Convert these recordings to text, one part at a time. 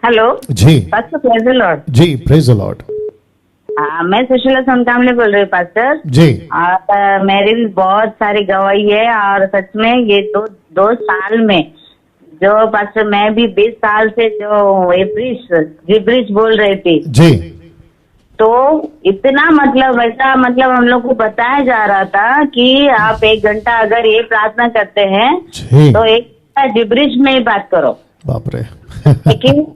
Hello ji pastor, praise the lord. जी, praise the lord. मैं सुशीला सोनकामले बोल रही हूँ पास्टर। जी और मेरी भी बहुत सारी गवाही है, और सच में ये दो साल में जो पास्टर मैं भी 20 साल से जो जिब्रिश बोल रही थी, जी तो इतना मतलब ऐसा मतलब हम लोग को बताया जा रहा था कि आप 1 घंटा अगर ये प्रार्थना करते हैं जी, तो 1 घंटा जिब्रिश में ही बात करो। बाप रे। लेकिन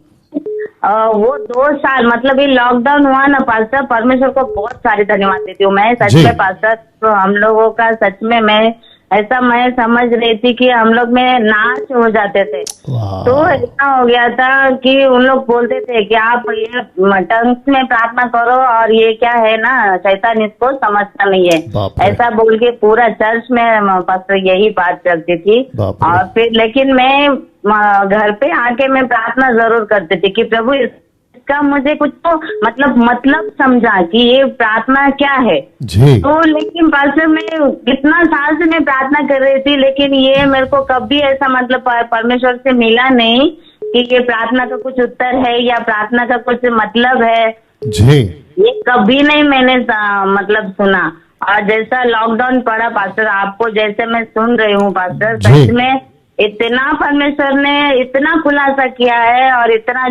वो 2 साल मतलब ये लॉकडाउन हुआ ना पास्टर, परमेश्वर को बहुत सारे धन्यवाद देती हूँ मैं सच जी। में पास्टर। तो हम लोगों का सच में मैं समझ रही थी कि हम लोग में नाच हो जाते थे। वाह। तो ऐसा हो गया था कि उन लोग बोलते थे कि आप ये टंग्स में प्रार्थना करो, और ये क्या है ना, शैतान इसको समझता नहीं है, बाप रे। ऐसा बोल के पूरा चर्च में पास्टर यही बात चलती थी। बाप रे। और फिर लेकिन मैं घर पे आके मैं प्रार्थना जरूर करती थी कि प्रभु इसका मुझे कुछ तो मतलब समझा कि ये प्रार्थना क्या है। जी तो लेकिन पास्टर मैं कितना साल से मैं प्रार्थना कर रही थी, लेकिन ये मेरे को कभी ऐसा मतलब परमेश्वर से मिला नहीं कि ये प्रार्थना का कुछ उत्तर है या प्रार्थना का कुछ मतलब है। जी ये कभी नहीं मैंने मतलब सुना। और जैसा लॉकडाउन पड़ा पास्टर, आपको जैसे मैं सुन रही हूँ पास्टर, जी। सच में इतना परमेश्वर ने इतना खुलासा किया है, और इतना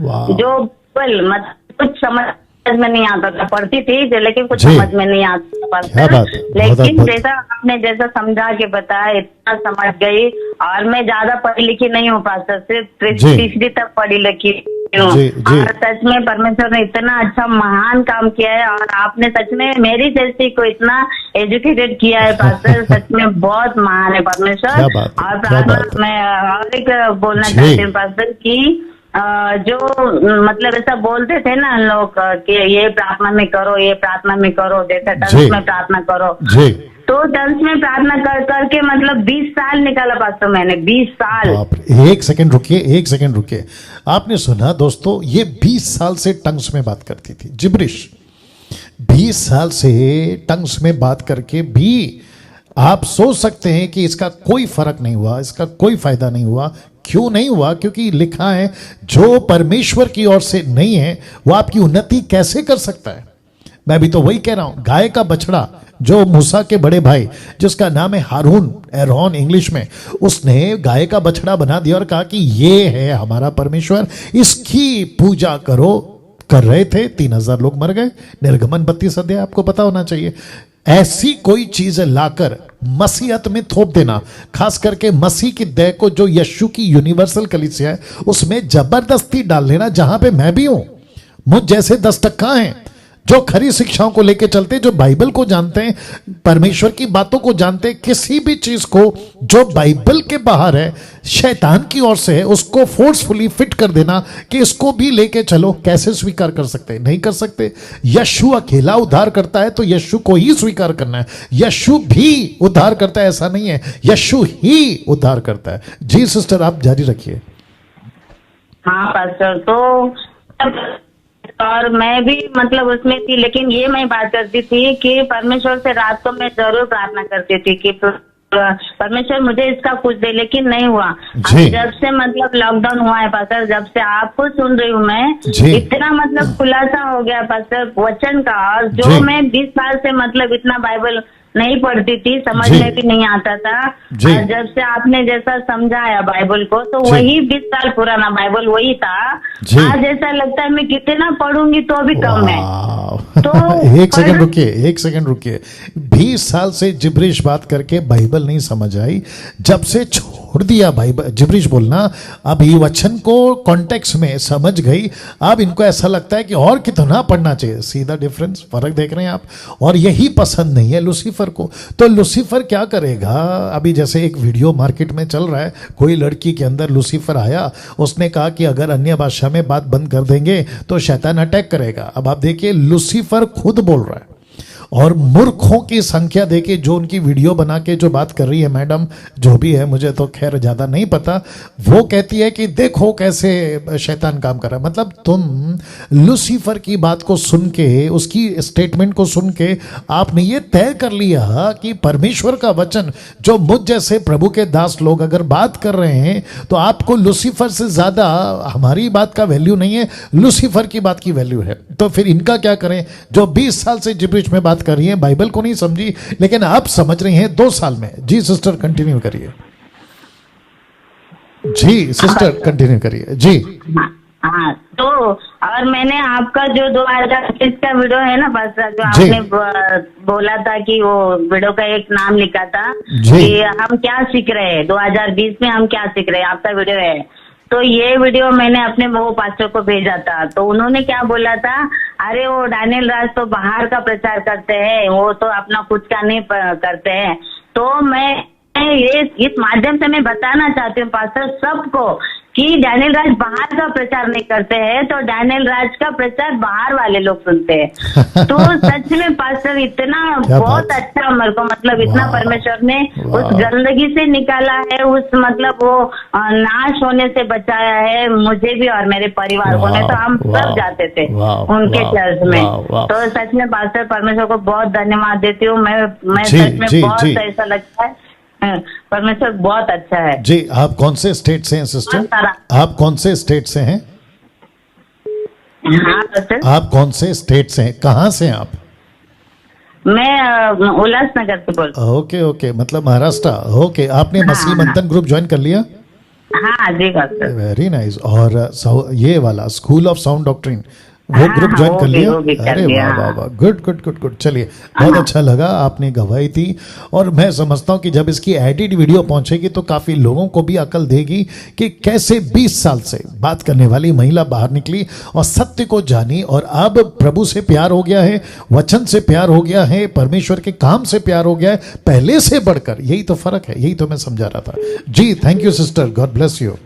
वाह। जो मतलब कुछ समझ में नहीं आता था, पढ़ती थी लेकिन कुछ जी। समझ में नहीं आता था क्या पास्टर। बात है, बहुत लेकिन अद्भुत। जैसा आपने जैसा समझा के बताया इतना समझ गई। और मैं ज्यादा पढ़ी लिखी नहीं हूँ पास्टर, सिर्फ जी। तीसरी तक पढ़ी लिखी हूँ। जी, जी। और सच में परमेश्वर ने इतना अच्छा महान काम किया है, और आपने सच में मेरी जैसी को इतना एजुकेटेड किया है पास्टर। सच में बहुत महान है परमेश्वर। क्या बात है, और क्या प्रार्थना बात है। मैं और एक बोलना जी। चाहती हूँ पास्टर की जो मतलब ऐसा बोलते थे ना लोग कि ये प्रार्थना में करो, ये प्रार्थना में करो, जैसे जी। टंग्स में प्रार्थना करो। जी तो टंग्स में प्रार्थना करके मतलब 20 साल निकाला पास्टर मैंने, 20 साल। बाप रे। एक सेकंड रुकिए, एक सेकंड रुकिए। आपने सुना दोस्तों, ये 20 साल से टंग्स में बात करती थी, जिब्रिश। 20 साल से टंग्स में बात करके भी आप सोच सकते हैं कि इसका कोई फर्क नहीं हुआ, इसका कोई फायदा नहीं हुआ। क्यों नहीं हुआ? क्योंकि लिखा है जो परमेश्वर की ओर से नहीं है वो आपकी उन्नति कैसे कर सकता है। मैं भी तो वही कह रहा हूं। गाय का बछड़ा जो मूसा के बड़े भाई, जिसका नाम है हारून, एरोन इंग्लिश में, उसने गाय का बछड़ा बना दिया और कहा कि ये है हमारा परमेश्वर, इसकी पूजा करो। कर रहे थे, 3000 लोग मर गए। निर्गमन 32 अध्याय आपको पता होना चाहिए। ऐसी कोई चीज लाकर मसीहत में थोप देना, खास करके मसीह की देह को, जो यीशु की यूनिवर्सल कलीसिया है, उसमें जबरदस्ती डाल लेना, जहां पे मैं भी हूं। मुझ जैसे 10% हैं जो खरी शिक्षाओं को लेकर चलते, जो बाइबल को जानते हैं, परमेश्वर की बातों को जानते हैं। किसी भी चीज को जो बाइबल के बाहर है, शैतान की ओर से है, उसको फोर्सफुली फिट कर देना कि इसको भी लेके चलो, कैसे स्वीकार कर सकते हैं? नहीं कर सकते। यीशु अकेला उद्धार करता है तो यीशु को ही स्वीकार करना है। यीशु भी उद्धार करता है ऐसा नहीं है, यीशु ही उद्धार करता है। जी सिस्टर, आप जारी रखिए। हाँ पास्टर, तो और मैं भी मतलब उसमें थी, लेकिन ये मैं बात करती थी कि परमेश्वर से रात को मैं जरूर प्रार्थना करती थी कि परमेश्वर मुझे इसका कुछ दे, लेकिन नहीं हुआ। जी। जब से मतलब लॉकडाउन हुआ है पास्टर, जब से आपको सुन रही हूँ मैं, जी। इतना मतलब खुलासा हो गया पास्टर वचन का। और जी। जो मैं 20 साल से मतलब इतना बाइबल नहीं पढ़ती थी, समझ जी। में भी नहीं आता था, जी। और जब से आपने जैसा समझाया बाइबल को, तो जी। वही 20 साल पुराना बाइबल वही था। जी। आज ऐसा लगता है मैं कितना पढ़ूंगी तो भी कम है। तो एक सेकंड रुकिए, एक सेकंड रुकिए। 20 साल से जिब्रिश बात करके बाइबल नहीं समझ आई, जब से छोड़ दिया बाइबल जिब्रिश बोलना, अब ये वचन को कॉन्टेक्स्ट में समझ गई, अब इनको ऐसा लगता है कि और कितना पढ़ना चाहिए। सीधा डिफरेंस, फर्क देख रहे हैं आप। और यही पसंद नहीं है लूसीफर को। तो लूसीफर क्या करेगा? अभी जैसे एक वीडियो मार्केट में चल रहा है, कोई लड़की के अंदर लूसीफर आया, उसने कहा कि अगर अन्य भाषा में बात बंद कर देंगे तो शैतान अटैक करेगा। अब आप देखिए, लूसीफर खुद बोल रहा है और मूर्खों की संख्या देके जो उनकी वीडियो बना के जो बात कर रही है मैडम, जो भी है, मुझे तो खैर ज्यादा नहीं पता, वो कहती है कि देखो कैसे शैतान काम कर रहा है। मतलब तुम लूसीफर की बात को सुन के, उसकी स्टेटमेंट को सुन के आपने ये तय कर लिया कि परमेश्वर का वचन जो मुझ जैसे प्रभु के दास लोग अगर बात कर रहे हैं तो आपको लूसीफर से ज्यादा हमारी बात का वैल्यू नहीं है, लूसीफर की बात की वैल्यू है। तो फिर इनका क्या करें जो 20 साल से जिब्रिश में बात कर रही है, बाइबल को नहीं समझी लेकिन आप समझ रही हैं 2 साल में। जी सिस्टर कंटिन्यू करिए। जी सिस्टर कंटिन्यू करिए। जी हाँ, तो और मैंने आपका जो 2020 का वीडियो है ना बस, जो जी। आपने बोला था कि वो वीडियो का एक नाम लिखा था जी। कि हम क्या सीख रहे हैं 2020 में, हम क्या सीख रहे हैं, आपका वीडियो है। तो ये वीडियो मैंने अपने वो पास्टर को भेजा था, तो उन्होंने क्या बोला था, अरे वो डैनियल राज तो बाहर का प्रचार करते हैं, वो तो अपना खुद का नहीं करते हैं। तो मैं ये इस माध्यम से मैं बताना चाहती हूँ पास्टर सबको कि डैनियल राज बाहर का प्रचार नहीं करते हैं, तो डैनियल राज का प्रचार बाहर वाले लोग सुनते हैं। तो सच में पास्टर इतना बहुत अच्छा मेरे को, मतलब इतना परमेश्वर ने उस गंदगी से निकाला है, उस मतलब वो नाश होने से बचाया है मुझे भी और मेरे परिवार को। नहीं तो हम सब जाते थे उनके चर्च में। तो सच में पास्टर परमेश्वर को बहुत धन्यवाद देती हूँ मैं सच में बहुत ऐसा लगता है परमेश्वर बहुत अच्छा है। जी आप कौन से स्टेट से हैं सिस्टर? आप कौन से स्टेट से हैं? हाँ सर। आप कौन से स्टेट से हैं? कहाँ से हैं आप? मैं उल्लासनगर से बोल रही हूँ। ओके ओके, मतलब महाराष्ट्र। ओके, आपने मसीह मंथन ग्रुप ज्वाइन कर लिया? हाँ जी सर। Very nice. और ये वाला स्कूल ऑफ साउंड डॉक्ट्रिन वो ग्रुप ज्वाइन कर लिया? अरे वाह वाह वाह, गुड गुड गुड गुड। चलिए बहुत अच्छा लगा, आपने गवाही थी और मैं समझता हूँ कि जब इसकी एडिट वीडियो पहुंचेगी तो काफी लोगों को भी अकल देगी कि कैसे 20 साल से बात करने वाली महिला बाहर निकली और सत्य को जानी और अब प्रभु से प्यार हो गया है, वचन से प्यार हो गया है, परमेश्वर के काम से प्यार हो गया है, पहले से बढ़कर। यही तो फर्क है, यही तो मैं समझा रहा था। जी thank you sister, God bless you.